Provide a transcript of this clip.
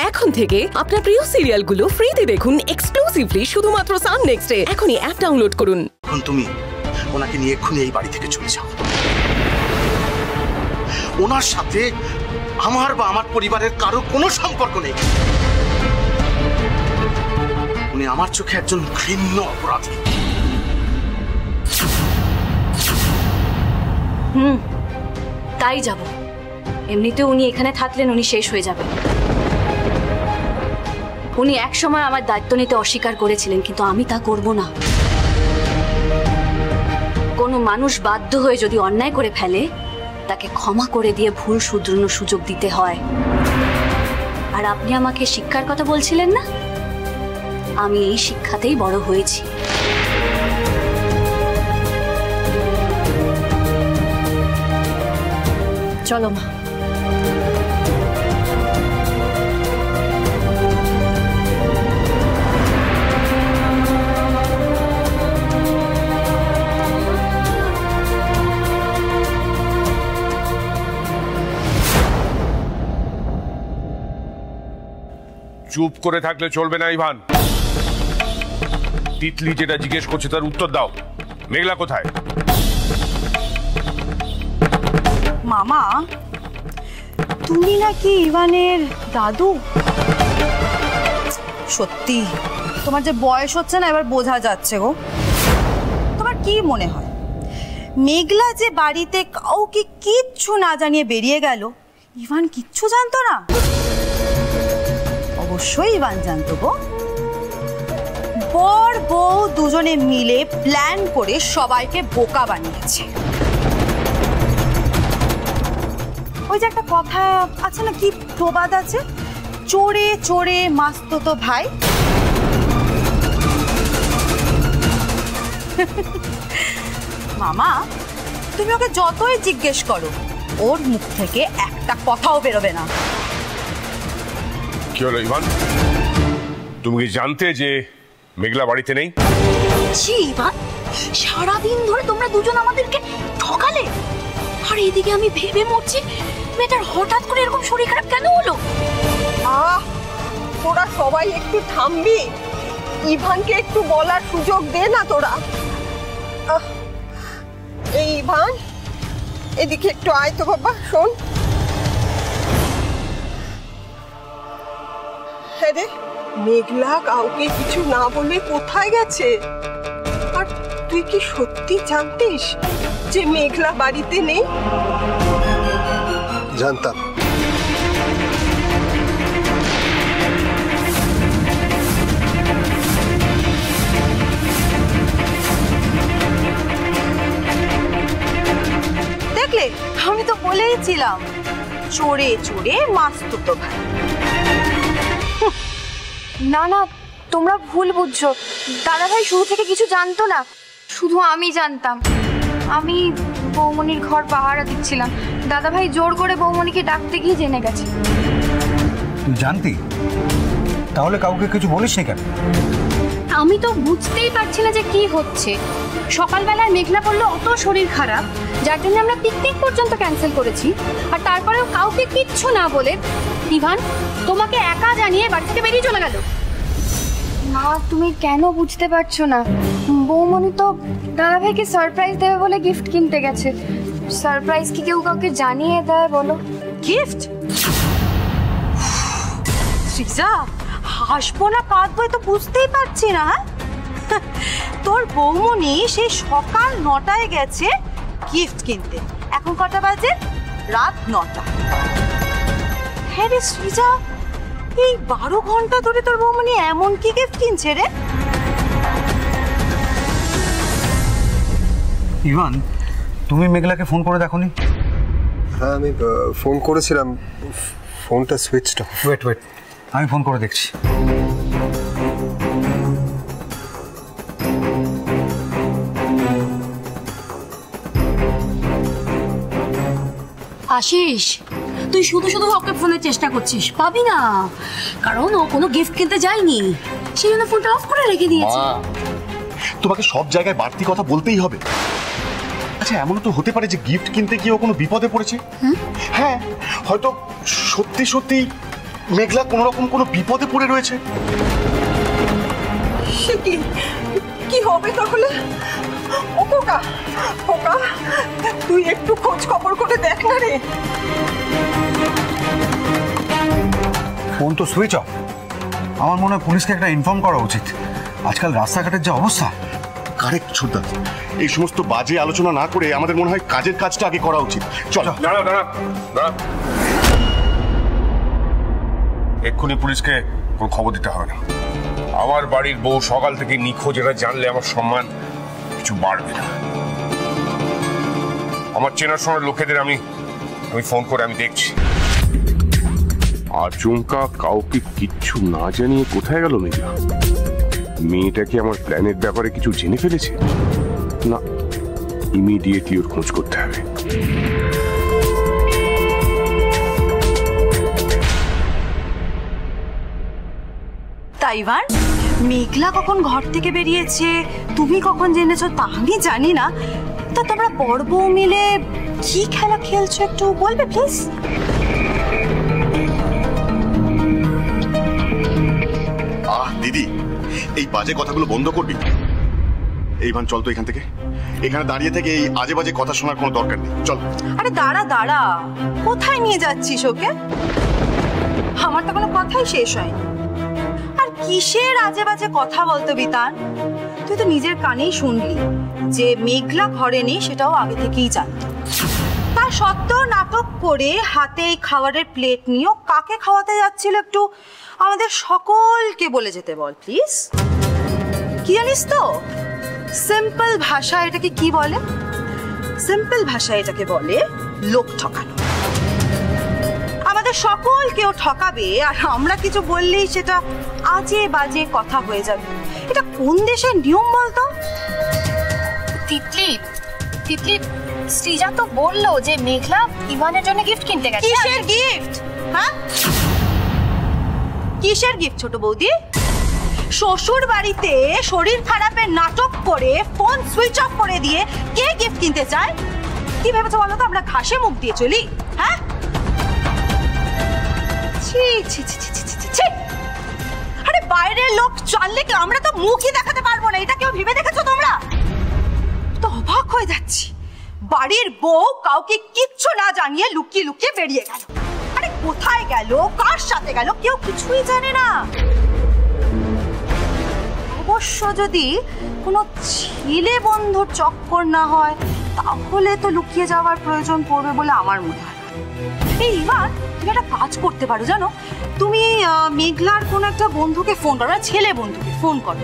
এখন থেকে আপনার প্রিয় সিরিয়ালগুলো ফ্রিতে দেখুন এক্সক্লুসিভলি শুধুমাত্র সান নেক্সটে। এখনই অ্যাপ ডাউনলোড করুন। এখন তুমি ওনাকে নিয়ে এক্ষুনি এই বাড়ি থেকে চলে যাও। ওনার সাথে আমার বা আমার পরিবারের কারো কোনো সম্পর্ক নেই। উনি আমার চোখে একজন ঘৃণ্য অপরাধী। তাই যাব। এমনিতে উনি এখানে থাকলেন উনি শেষ হয়ে যাবেন। উনি এক সময় আমার দায়িত্ব নিতে অস্বীকার করেছিলেন, কিন্তু আমি তা করব না। কোনো মানুষ বাধ্য হয়ে যদি অন্যায় করে ফেলে তাকে ক্ষমা করে দিয়ে ভুল শুধরানোর সুযোগ দিতে হয়। আর আপনি আমাকে শিক্ষার কথা বলছিলেন না, আমি এই শিক্ষাতেই বড় হয়েছি। চলো মা। চুপ করে থাকলে চলবে না ইভান। তিতলি যেটা জিজ্ঞেস করছে তার উত্তর দাও। মেঘলা কোথায়? মামা, তুমি নাকি ইভানের দাদু? সত্যি তোমার যে বয়স হচ্ছে না এবার বোঝা যাচ্ছে গো। তোমার কি মনে হয় মেঘলা যে বাড়িতে কাউকে কিচ্ছু না জানিয়ে বেরিয়ে গেল, ইভান কিচ্ছু জানতো না? অবশ্যই ইভান জানতো গো। বর বউ দুজনে মিলে প্ল্যান করে সবাইকে বোকা বানিয়েছে। ওই যে একটা কথা আছে না, কি প্রবাদ আছে, চোরে চোরে মাস্তুতো ভাই। মামা, তুমি ওকে যতই জিজ্ঞেস করো ওর মুখ থেকে একটা কথাও বেরোবে না। কি হলো ইভান? তুমি কি জানতে যে মেঘলা বাড়িতে নেই? ইভান, সারাদিন ধরে তোমরা দুজন আমাদেরকে ঠকালে, আর এদিকে আমি ভেবে মরছি মেয়েটার হঠাৎ করে এরকম শরীর খারাপ কেন হলো। তোরা সবাই একটু থামবি? ইভানকে একটু বলার সুযোগ দে না তোরা। এই ইভান, এদিকে একটু আয় তো বাবা। শোন, হ্যাঁ রে, মেঘলা কাউকে কিছু না বলে কোথায় গেছে? আর তুই কি সত্যি জানতিস যে মেঘলা বাড়িতে নেই? জানতাম। দেখলে, আমি তো বলেইছিলাম চোরে চোরে মাস্তুতো ভাই। না না, তোমরা ভুল বুঝছো। দাদাভাই শুরু থেকে কিছু জানতো না, শুধু আমি জানতাম। আমি বৌমনির ঘর পাহারা দিচ্ছিলাম, দাদাভাই জোর করে বৌমনিকে ডাকতে গিয়ে জেনে গেছে। তুই জানতি? তাহলে কাউকে কিছু বলিস নি কেন? আমি তো বুঝতেই পারছি না যে কি হচ্ছে। সকালবেলায় মেঘলা বললো অত শরীর খারাপ, যার জন্য আমরা পিকনিক পর্যন্ত ক্যান্সেল করেছি, আর তারপরেও কাউকে কিচ্ছু না বলে ইভান তোমাকে একা জানিয়ে বাড়ি থেকে বেরিয়ে চলে গেল। না, তুমি কেন বুঝতে পারছো না? বৌমনি তো দাদাভাইকে সারপ্রাইজ দেবে বলে গিফট কিনতে গেছে। সারপ্রাইজ কি কেউ কাউকে জানিয়ে দেয় বলো? গিফট? সৃজা, হাসবো না কাঁদবো তো বুঝতেই পারছি না। তোর বৌমনি সেই সকাল 9টায় গেছে গিফট কিনতে, এখন কটা বাজে? রাত 9টা। হ্যাঁ রে সৃজা, এই 12 ঘন্টা ধরে তোর বৌমনি এমন কি গিফট কিনছে রে? ইভান, তুমি মেঘলাকে ফোন করে দেখোনি? হ্যাঁ, আমি ফোন করেছিলাম, ফোনটা সুইচড অফ। ওয়েট, আমি ফোন করে দেখছি। আশিস, তুই শুধু শুধু ওকে ফোনের চেষ্টা করছিস, পাবি না, কারণ ও কোনো গিফট কিনতে যায়নি, সেই জন্য ফোনটা অফ করে রেখে দিয়েছে। তোমাকে সব জায়গায় বাড়তি কথা বলতেই হবে? আচ্ছা, এমন তো হতে পারে যে গিফট কিনতে গিয়ে ও কোনো বিপদে পড়েছে। হ্যাঁ, হয়তো সত্যি সত্যি মেঘলা কোনো রকম কোনো বিপদে পড়ে রয়েছে। সে কি হবে তাহলে? ও খোকা, খোকা, তুই একটু খোঁজ খবর করে দেখ না রে। ফোন তো সুইচ অফ। আমার মনে হয় পুলিশকে একটা ইনফর্ম করা উচিত। আজকাল রাস্তাঘাটের যে অবস্থা। কারেক্ট ছোটদা, এই সমস্ত বাজে আলোচনা না করে আমাদের মনে হয় কাজের কাজটা আগে করা উচিত। চলো। দাঁড়া দাঁড়া দাঁড়া, এক্ষুনি পুলিশকে কোনো খবর দিতে হবে না। আমার বাড়ির বউ সকাল থেকে নিখোঁজ, এটা জানলে আমার সম্মান কিছু বাড়বে না। আমার চেনাশোনার লোকেদের আমি ফোন করে আমি দেখছি। আচমকা কাউকে কিচ্ছু না জানিয়ে কোথায় গেল মেঘলা? মেয়েটা কি আমার প্ল্যানের ব্যাপারে কিছু জেনে ফেলেছে? না, ইমিডিয়েটলি ওর খোঁজ করতে হবে। তাইওয়ান, মেঘলা কখন ঘর থেকে বেরিয়েছে, তুমি কখন জেনেছো তা আমি জানি না। তো তোমরা বড় বউ মিলে কি খেলা খেলছো একটু বলবে প্লিজ? দিদি, এই বাজে কথাগুলো বন্ধ করবি? এই ভান, চল তো এখান থেকে। এখানে দাঁড়িয়ে থেকে এই আজে বাজে কথা শোনার কোনো দরকার নেই, চল। আরে দাঁড়া দাঁড়া, কোথায় নিয়ে যাচ্ছিস ওকে? আমার তো কোনো কথাই শেষ হয়নি। আর কিসের আজে বাজে কথা বলতো বিতান? তুই তো নিজের কানেই শুনলি যে মেঘলা ঘরে নেই, সেটাও আগে থেকেই জানত। তা সত্ত্বেও নাটক করে হাতে এই খাবারের প্লেট নিয়েও কাকে খাওয়াতে যাচ্ছিল একটু আমাদের সকলকে বলে যেতে বল প্লিজ। কি জানিস তো, সিম্পল ভাষা এটাকে কি বলে? সিম্পল ভাষা এটাকে বলে লোক ঠকানো। আমাদের সকলকেও ঠকাবে, আর আমরা কিছু বললেই সেটা আজে বাজে কথা হয়ে যাবে। এটা কোন দেশের নিয়ম বলতো? তিতলি, তিতলি, সৃজা তো বললো যে মেঘলা ইভানের জন্য গিফট কিনতে গেছে। কিসের গিফট? হ্যাঁ, কিসের গিফট ছোট বৌদি? শ্বশুর বাড়িতে শরীর খারাপের নাটক করে ফোন সুইচ অফ করে দিয়ে কে গিফট কিনতে চায়? কি ভেবেছো বলো তো আমরা ঘাসে মুখ দিয়ে চলি? হ্যাঁ, ছি ছি ছি ছি ছি ছি। আরে বাইরের লোক জানলে কি আমরা তো মুখই দেখাতে পারবো না, এটা কেউ ভেবে দেখেছো তোমরা? তো অবাক হয়ে যাচ্ছি, বাড়ির বউ কাউকে কিচ্ছু না জানিয়ে লুকিয়ে লুকিয়ে বেরিয়ে গেল। আরে কোথায় গেল, কার সাথে গেল, কেউ কিছুই জানে না। অবশ্য যদি কোনো ছেলে বন্ধুর চক্কর না হয় তাহলে তো লুকিয়ে যাওয়ার প্রয়োজন পড়বে বলে আমার মনে হয়। এই ইভান, তুমি একটা কাজ করতে পারো জানো, তুমি মেঘলার কোনো একটা বন্ধুকে ফোন করো, ছেলে বন্ধুকে ফোন করো।